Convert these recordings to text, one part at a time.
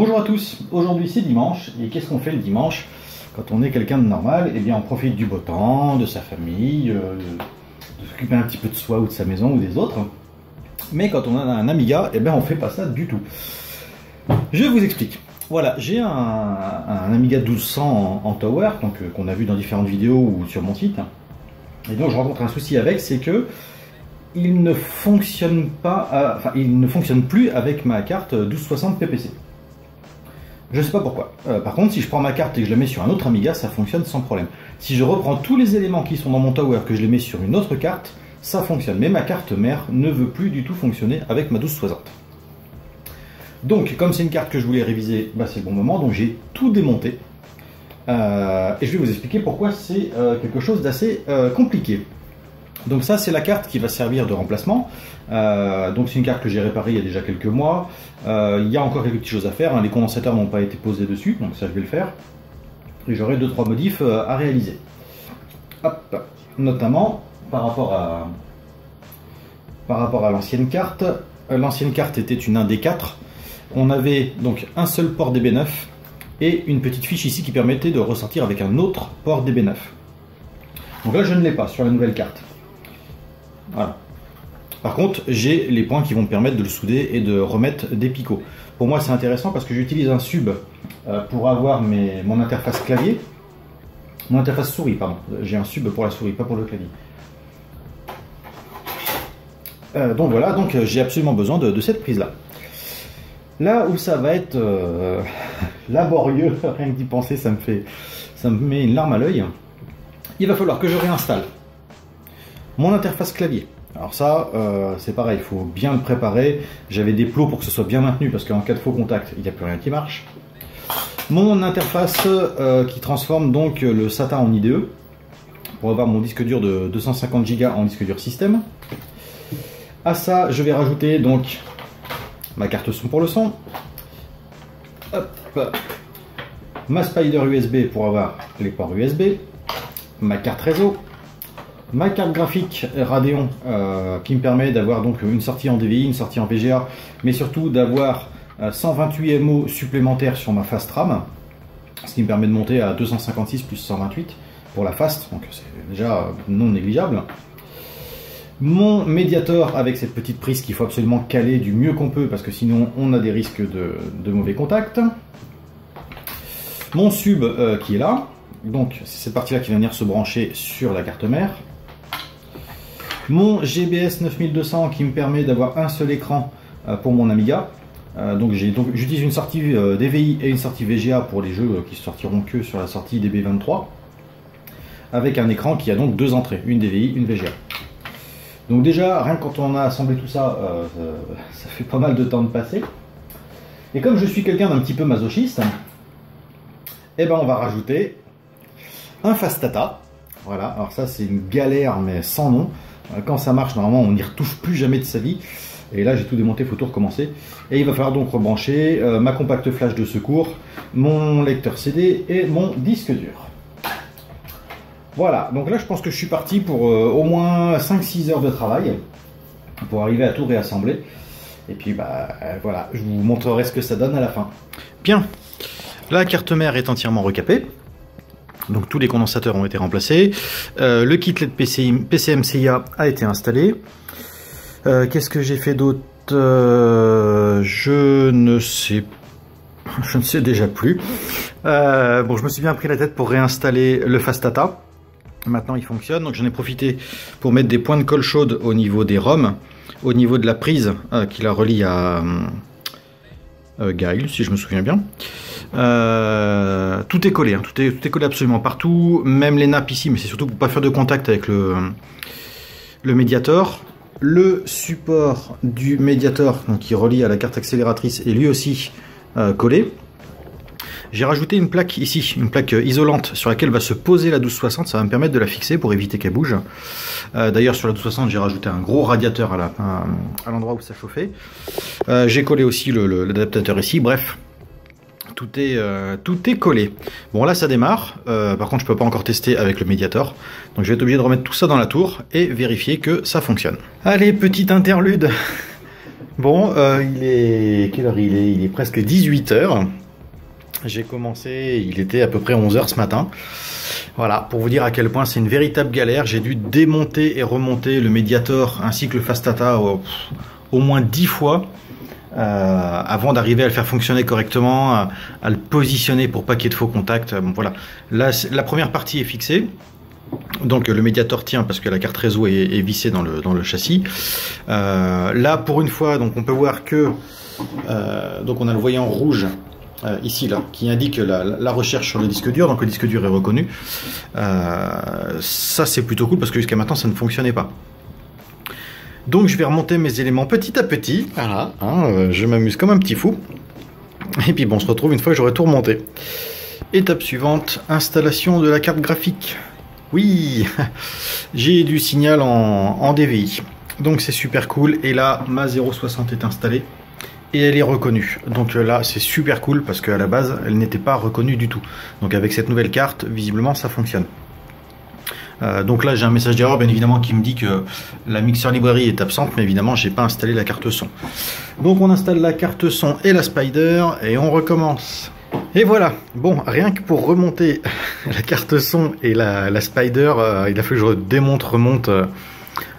Bonjour à tous, aujourd'hui c'est dimanche, et qu'est-ce qu'on fait le dimanche quand on est quelqu'un de normal? Eh bien on profite du beau temps, de sa famille, de s'occuper un petit peu de soi ou de sa maison ou des autres. Mais quand on a un Amiga, eh bien on fait pas ça du tout. Je vous explique. Voilà, j'ai un Amiga 1200 en Tower, donc qu'on a vu dans différentes vidéos ou sur mon site. Et donc je rencontre un souci avec, c'est que il ne fonctionne pas, il ne fonctionne plus avec ma carte 1260 PPC. Je sais pas pourquoi. Par contre, si je prends ma carte et que je la mets sur un autre Amiga, ça fonctionne sans problème. Si je reprends tous les éléments qui sont dans mon Tower, que je les mets sur une autre carte, ça fonctionne. Mais ma carte mère ne veut plus du tout fonctionner avec ma 1260. Donc, comme c'est une carte que je voulais réviser, bah, c'est le bon moment. Donc, j'ai tout démonté. Et je vais vous expliquer pourquoi c'est quelque chose d'assez compliqué. Donc ça, c'est la carte qui va servir de remplacement. Donc c'est une carte que j'ai réparée il y a déjà quelques mois. Il y a encore quelques petites choses à faire, hein. Les condensateurs n'ont pas été posés dessus, donc ça je vais le faire. Et j'aurai 2-3 modifs à réaliser. Hop. Notamment par rapport à l'ancienne carte. L'ancienne carte était une 1D4. On avait donc un seul port DB9 et une petite fiche ici qui permettait de ressortir avec un autre port DB9. Donc là je ne l'ai pas sur la nouvelle carte. Voilà. Par contre, j'ai les points qui vont me permettre de le souder et de remettre des picots. Pour moi, c'est intéressant parce que j'utilise un sub pour avoir mon interface clavier. Mon interface souris, pardon. J'ai un sub pour la souris, pas pour le clavier. Donc voilà, donc j'ai absolument besoin de cette prise-là. Là où ça va être laborieux, rien que d'y penser, ça me met une larme à l'œil. Il va falloir que je réinstalle mon interface clavier. Alors ça, c'est pareil, il faut bien le préparer. J'avais des plots pour que ce soit bien maintenu, parce qu'en cas de faux contact, il n'y a plus rien qui marche. Mon interface qui transforme donc le SATA en IDE, pour avoir mon disque dur de 250 Go en disque dur système. À ça, je vais rajouter donc ma carte son pour le son. Hop. Ma Spider USB pour avoir les ports USB. Ma carte réseau. Ma carte graphique Radeon qui me permet d'avoir donc une sortie en DVI, une sortie en VGA, mais surtout d'avoir 128 MO supplémentaires sur ma fast RAM, ce qui me permet de monter à 256 plus 128 pour la fast, donc c'est déjà non négligeable. Mon médiator avec cette petite prise qu'il faut absolument caler du mieux qu'on peut parce que sinon on a des risques de mauvais contacts. Mon sub qui est là, donc c'est cette partie là qui va venir se brancher sur la carte mère. Mon GBS 9200 qui me permet d'avoir un seul écran pour mon Amiga. Donc j'utilise une sortie DVI et une sortie VGA pour les jeux qui sortiront que sur la sortie DB23. Avec un écran qui a donc deux entrées, une DVI, une VGA. Donc déjà, rien que quand on a assemblé tout ça, ça fait pas mal de temps de passer. Et comme je suis quelqu'un d'un petit peu masochiste, eh ben on va rajouter un Fastata. Voilà, alors ça c'est une galère mais sans nom. Quand ça marche, normalement, on n'y retouche plus jamais de sa vie. Et là, j'ai tout démonté, il faut tout recommencer. Et il va falloir donc rebrancher ma compacte flash de secours, mon lecteur CD et mon disque dur. Voilà, donc là, je pense que je suis parti pour au moins 5-6 heures de travail pour arriver à tout réassembler. Et puis, bah voilà, je vous montrerai ce que ça donne à la fin. Bien, la carte mère est entièrement recapée. Donc tous les condensateurs ont été remplacés. Le kit LED PCMCIA a été installé. Qu'est-ce que j'ai fait d'autre? Je ne sais déjà plus. Bon, je me suis bien pris la tête pour réinstaller le Fastata. Maintenant il fonctionne, donc j'en ai profité pour mettre des points de colle chaude au niveau des ROM, au niveau de la prise qui la relie à Gail, si je me souviens bien. Tout est collé, hein, tout est collé absolument partout, même les nappes ici, mais c'est surtout pour pas faire de contact avec le médiator. Le support du médiator, donc qui relie à la carte accélératrice, est lui aussi collé. J'ai rajouté une plaque ici, une plaque isolante sur laquelle va se poser la 1260, ça va me permettre de la fixer pour éviter qu'elle bouge. D'ailleurs sur la 1260 j'ai rajouté un gros radiateur à l'endroit où ça chauffait. J'ai collé aussi l'adaptateur ici, bref. Tout est collé. Bon là ça démarre, par contre je peux pas encore tester avec le médiator. Donc je vais être obligé de remettre tout ça dans la tour et vérifier que ça fonctionne. Allez, petite interlude Bon, quelle heure il est? Il est presque 18 h. J'ai commencé, il était à peu près 11 h ce matin. Voilà, pour vous dire à quel point c'est une véritable galère. J'ai dû démonter et remonter le Mediator ainsi que le Fastata au moins 10 fois avant d'arriver à le faire fonctionner correctement, à le positionner pour pas qu'il y ait de faux contacts. Bon, voilà, là, la première partie est fixée. Donc le Mediator tient parce que la carte réseau est vissée dans le châssis. Là, pour une fois, donc on peut voir que donc on a le voyant rouge ici là qui indique la recherche sur le disque dur. Donc le disque dur est reconnu. Ça c'est plutôt cool parce que jusqu'à maintenant ça ne fonctionnait pas. Donc je vais remonter mes éléments petit à petit. Voilà, hein, je m'amuse comme un petit fou. Et puis bon, on se retrouve une fois que j'aurai tout remonté. Étape suivante, installation de la carte graphique. Oui, j'ai du signal en DVI, donc c'est super cool. Et là, ma 060 est installée et elle est reconnue. Donc là, c'est super cool parce qu'à la base, elle n'était pas reconnue du tout. Donc avec cette nouvelle carte, visiblement, ça fonctionne. Donc là, j'ai un message d'erreur, bien évidemment, qui me dit que la Mixer Library est absente, mais évidemment, j'ai pas installé la carte son. Donc on installe la carte son et la Spider et on recommence. Et voilà, bon, rien que pour remonter la carte son et la Spider, il a fallu que je démonte, remonte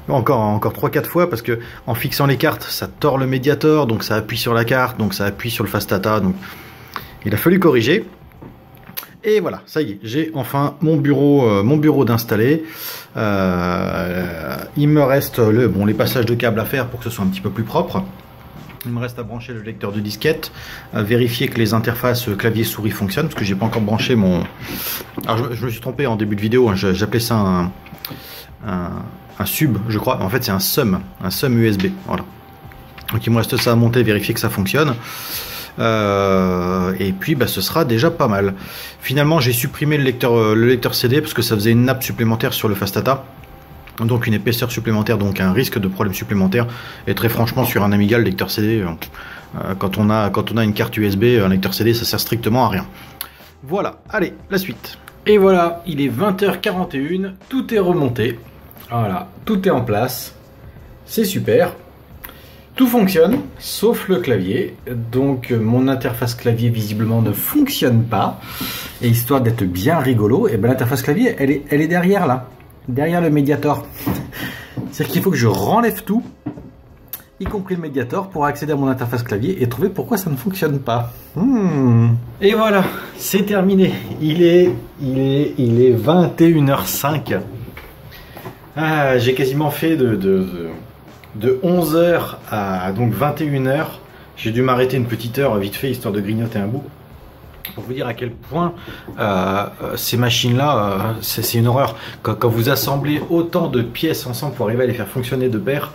encore 3-4 fois parce que en fixant les cartes, ça tord le Mediator, donc ça appuie sur la carte, donc ça appuie sur le Fastata, donc il a fallu corriger. Et voilà, ça y est, j'ai enfin mon bureau d'installer. Il me reste les passages de câbles à faire pour que ce soit un petit peu plus propre. Il me reste à brancher le lecteur de disquette, à vérifier que les interfaces clavier-souris fonctionnent, parce que j'ai pas encore branché mon... Alors je me suis trompé en début de vidéo, hein, j'appelais ça un sub, je crois. En fait c'est un SUM USB. Voilà. Donc il me reste ça à monter, vérifier que ça fonctionne. Et puis ce sera déjà pas mal. Finalement j'ai supprimé le lecteur CD parce que ça faisait une nappe supplémentaire sur le Fastata. Donc une épaisseur supplémentaire, donc un risque de problème supplémentaire. Et très franchement sur un Amiga, le lecteur CD, quand on a une carte USB, un lecteur CD, ça sert strictement à rien. Voilà, allez, la suite. Et voilà, il est 20 h 41, tout est remonté. Voilà, tout est en place. C'est super. Tout fonctionne, sauf le clavier. Donc mon interface clavier visiblement ne fonctionne pas. Et histoire d'être bien rigolo, et l'interface clavier, elle est derrière là. Derrière le Mediator. C'est-à-dire qu'il faut que je renlève tout, y compris le Mediator, pour accéder à mon interface clavier et trouver pourquoi ça ne fonctionne pas. Et voilà, c'est terminé. Il est 21 h 05. J'ai quasiment fait de 11 h à donc 21 h. J'ai dû m'arrêter une petite heure vite fait, histoire de grignoter un bout. Pour vous dire à quel point ces machines-là, c'est une horreur. Quand vous assemblez autant de pièces ensemble pour arriver à les faire fonctionner de pair,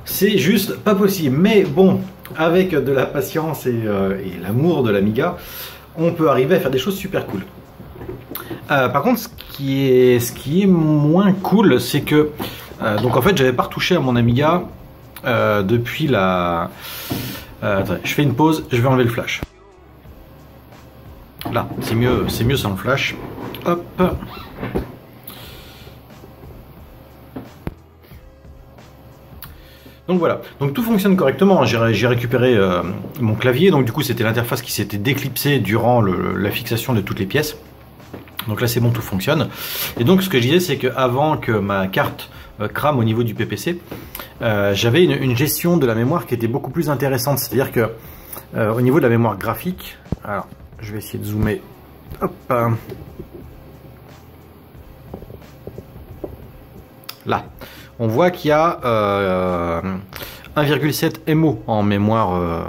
c'est juste pas possible. Mais bon, avec de la patience et l'amour de l'Amiga, on peut arriver à faire des choses super cool. Par contre, ce qui est moins cool, c'est que donc en fait, j'avais pas retouché à mon Amiga depuis la... attendez, je fais une pause, je vais enlever le flash. Là, c'est mieux sans le flash. Hop. Donc voilà, donc tout fonctionne correctement. J'ai récupéré mon clavier, donc du coup c'était l'interface qui s'était déclipsée durant la fixation de toutes les pièces. Donc là c'est bon, tout fonctionne. Et donc ce que je disais, c'est qu'avant que ma carte crame au niveau du PPC, j'avais une gestion de la mémoire qui était beaucoup plus intéressante. C'est-à-dire que au niveau de la mémoire graphique, alors je vais essayer de zoomer. Hop. Là, on voit qu'il y a 1,7 MO en mémoire.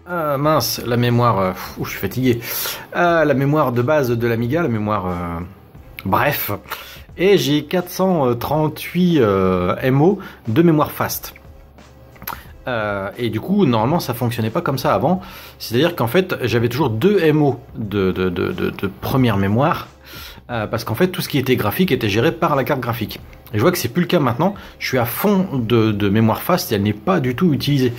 Mince, la mémoire. Je suis fatigué. La mémoire de base de l'Amiga, la mémoire. Bref. Et j'ai 438 MO de mémoire fast. Et du coup, normalement, ça fonctionnait pas comme ça avant. C'est-à-dire qu'en fait, j'avais toujours 2 MO de première mémoire. Parce qu'en fait, tout ce qui était graphique était géré par la carte graphique. Et je vois que c'est plus le cas maintenant. Je suis à fond de mémoire fast et elle n'est pas du tout utilisée.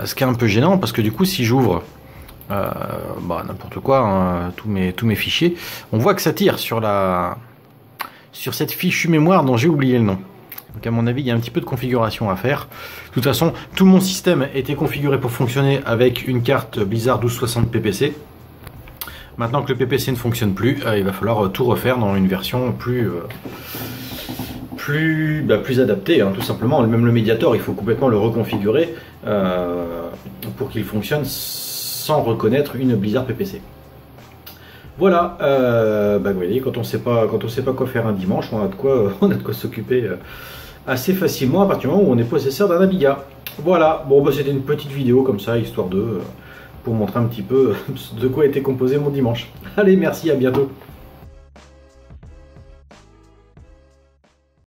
Ce qui est un peu gênant parce que du coup, si j'ouvre n'importe quoi, hein, tous mes fichiers, on voit que ça tire sur cette fichue mémoire dont j'ai oublié le nom. Donc à mon avis, il y a un petit peu de configuration à faire. De toute façon, tout mon système était configuré pour fonctionner avec une carte Blizzard 1260 PPC. Maintenant que le PPC ne fonctionne plus, il va falloir tout refaire dans une version plus adaptée, hein, tout simplement. Même le Mediator, il faut complètement le reconfigurer pour qu'il fonctionne sans reconnaître une Blizzard PPC. Voilà, vous voyez, quand on sait pas quoi faire un dimanche, on a de quoi s'occuper assez facilement à partir du moment où on est possesseur d'un Amiga. Voilà, bon c'était une petite vidéo comme ça, histoire de pour montrer un petit peu de quoi était composé mon dimanche. Allez, merci, à bientôt.